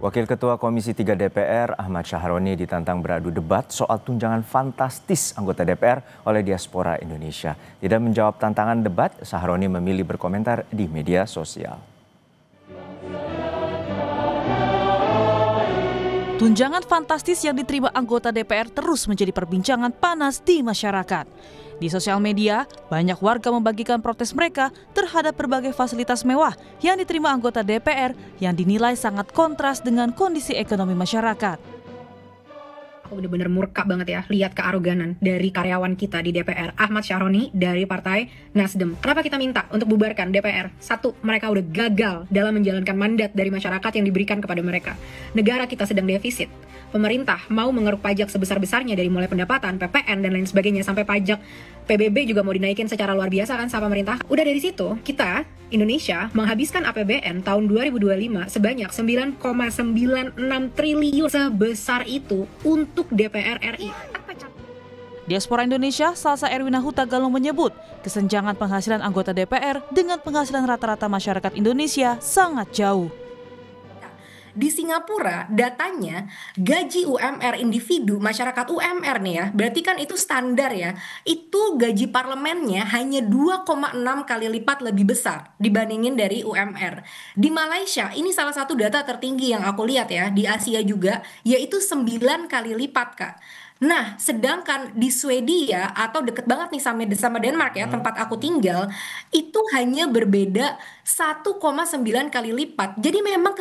Wakil Ketua Komisi 3 DPR Ahmad Syahroni ditantang beradu debat soal tunjangan fantastis anggota DPR oleh diaspora Indonesia. Tidak menjawab tantangan debat, Syahroni memilih berkomentar di media sosial. Tunjangan fantastis yang diterima anggota DPR terus menjadi perbincangan panas di masyarakat. Di sosial media, banyak warga membagikan protes mereka terhadap berbagai fasilitas mewah yang diterima anggota DPR yang dinilai sangat kontras dengan kondisi ekonomi masyarakat. Aku bener-bener murka banget ya lihat kearoganan dari karyawan kita di DPR, Ahmad Syahroni dari Partai Nasdem. Kenapa kita minta untuk bubarkan DPR? Satu, mereka udah gagal dalam menjalankan mandat dari masyarakat yang diberikan kepada mereka. Negara kita sedang defisit. Pemerintah mau mengeruk pajak sebesar-besarnya dari mulai pendapatan, PPN, dan lain sebagainya, sampai pajak PBB juga mau dinaikin secara luar biasa kan sama pemerintah. Udah dari situ, kita, Indonesia, menghabiskan APBN tahun 2025 sebanyak 9,96 triliun. Sebesar itu untuk DPR RI. Diaspora Indonesia, Salsa Erwina Huta Galung menyebut kesenjangan penghasilan anggota DPR dengan penghasilan rata-rata masyarakat Indonesia sangat jauh. Di Singapura, datanya gaji UMR individu, masyarakat UMR nih ya, berarti kan itu standar ya, itu gaji parlemennya hanya 2,6 kali lipat lebih besar dibandingin dari UMR. Di Malaysia, ini salah satu data tertinggi yang aku lihat ya, di Asia juga, yaitu 9 kali lipat, Kak. Nah, sedangkan di Swedia atau deket banget nih sama Denmark ya, tempat aku tinggal, itu hanya berbeda 1,9 kali lipat. Jadi memang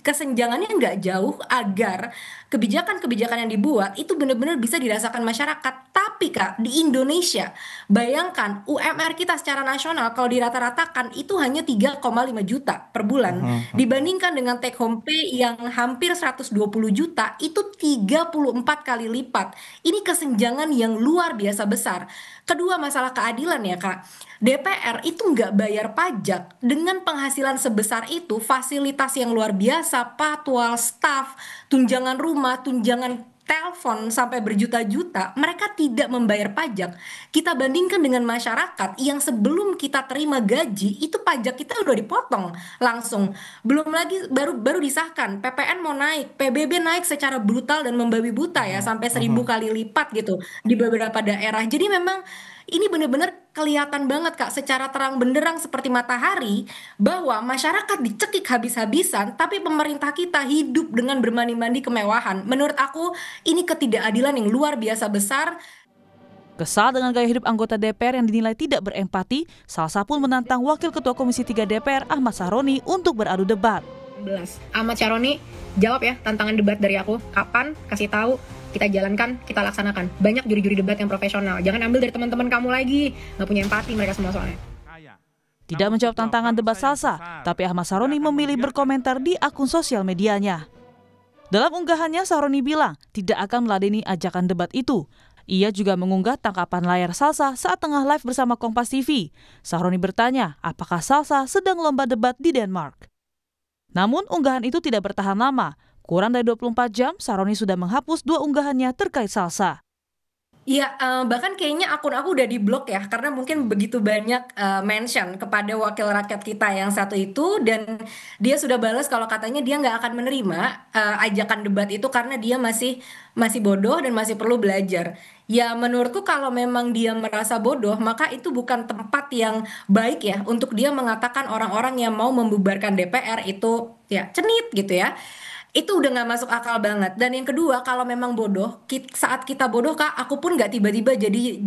kesenjangannya nggak jauh agar kebijakan-kebijakan yang dibuat itu benar-benar bisa dirasakan masyarakat. Tapi Kak, di Indonesia, bayangkan UMR kita secara nasional kalau dirata-ratakan itu hanya 3,5 juta per bulan. Dibandingkan dengan take home pay yang hampir 120 juta, itu 34 kali lipat. Ini kesenjangan yang luar biasa besar. Kedua, masalah keadilan ya Kak. DPR itu nggak bayar pajak. Dengan penghasilan sebesar itu, fasilitas yang luar biasa, patwal, staf, tunjangan rumah, tunjangan telepon sampai berjuta-juta, mereka tidak membayar pajak. Kita bandingkan dengan masyarakat yang sebelum kita terima gaji, itu pajak kita udah dipotong langsung. Belum lagi baru disahkan, PPN mau naik, PBB naik secara brutal dan membabi buta ya, sampai 1000 kali lipat gitu di beberapa daerah. Jadi memang ini benar-benar kelihatan banget Kak, secara terang benderang seperti matahari, bahwa masyarakat dicekik habis-habisan, tapi pemerintah kita hidup dengan bermandi-mandi kemewahan. Menurut aku, ini ketidakadilan yang luar biasa besar. Kesal dengan gaya hidup anggota DPR yang dinilai tidak berempati, Salsa pun menantang Wakil Ketua Komisi 3 DPR Ahmad Syahroni untuk beradu debat. Ahmad Syahroni, jawab ya tantangan debat dari aku. Kapan? Kasih tahu. Kita jalankan, kita laksanakan. Banyak juri-juri debat yang profesional. Jangan ambil dari teman-teman kamu lagi. Nggak punya empati mereka semua soalnya. Tidak menjawab tantangan debat Salsa, tapi Ahmad Syahroni memilih berkomentar di akun sosial medianya. Dalam unggahannya, Syahroni bilang tidak akan meladeni ajakan debat itu. Ia juga mengunggah tangkapan layar Salsa saat tengah live bersama Kompas TV. Syahroni bertanya, apakah Salsa sedang lomba debat di Denmark? Namun unggahan itu tidak bertahan lama. Kurang dari 24 jam, Syahroni sudah menghapus 2 unggahannya terkait Salsa. Iya, bahkan kayaknya akun aku udah diblok ya, karena mungkin begitu banyak mention kepada wakil rakyat kita yang satu itu, dan dia sudah balas kalau katanya dia nggak akan menerima ajakan debat itu karena dia masih bodoh dan masih perlu belajar. Ya menurutku kalau memang dia merasa bodoh, maka itu bukan tempat yang baik ya untuk dia mengatakan orang-orang yang mau membubarkan DPR itu ya cenit gitu ya. Itu udah nggak masuk akal banget. Dan yang kedua, kalau memang bodoh, saat kita bodoh Kak, aku pun nggak tiba-tiba jadi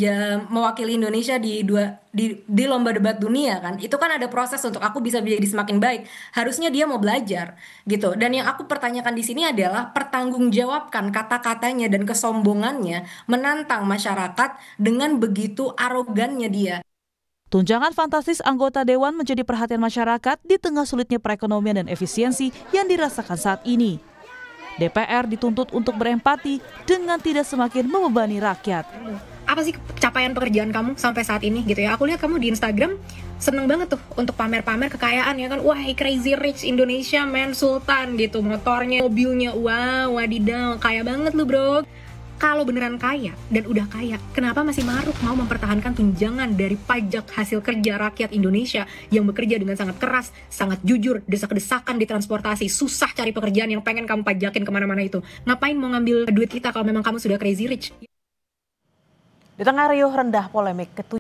mewakili Indonesia di lomba debat dunia kan. Itu kan ada proses untuk aku bisa menjadi semakin baik. Harusnya dia mau belajar gitu. Dan yang aku pertanyakan di sini adalah pertanggungjawabkan kata-katanya dan kesombongannya menantang masyarakat dengan begitu arogannya dia. Tunjangan fantastis anggota Dewan menjadi perhatian masyarakat di tengah sulitnya perekonomian dan efisiensi yang dirasakan saat ini. DPR dituntut untuk berempati dengan tidak semakin membebani rakyat. Apa sih capaian pekerjaan kamu sampai saat ini gitu ya? Aku lihat kamu di Instagram seneng banget tuh untuk pamer-pamer kekayaan ya kan. Wah, crazy rich Indonesia man, sultan gitu. Motornya, mobilnya, wow, wadidaw, kaya banget lu bro. Kalau beneran kaya dan udah kaya, kenapa masih maruk mau mempertahankan tunjangan dari pajak hasil kerja rakyat Indonesia yang bekerja dengan sangat keras, sangat jujur, desak-desakan di transportasi, susah cari pekerjaan yang pengen kamu pajakin kemana-mana itu. Ngapain mau ngambil duit kita kalau memang kamu sudah crazy rich? Di tengah riuh rendah polemik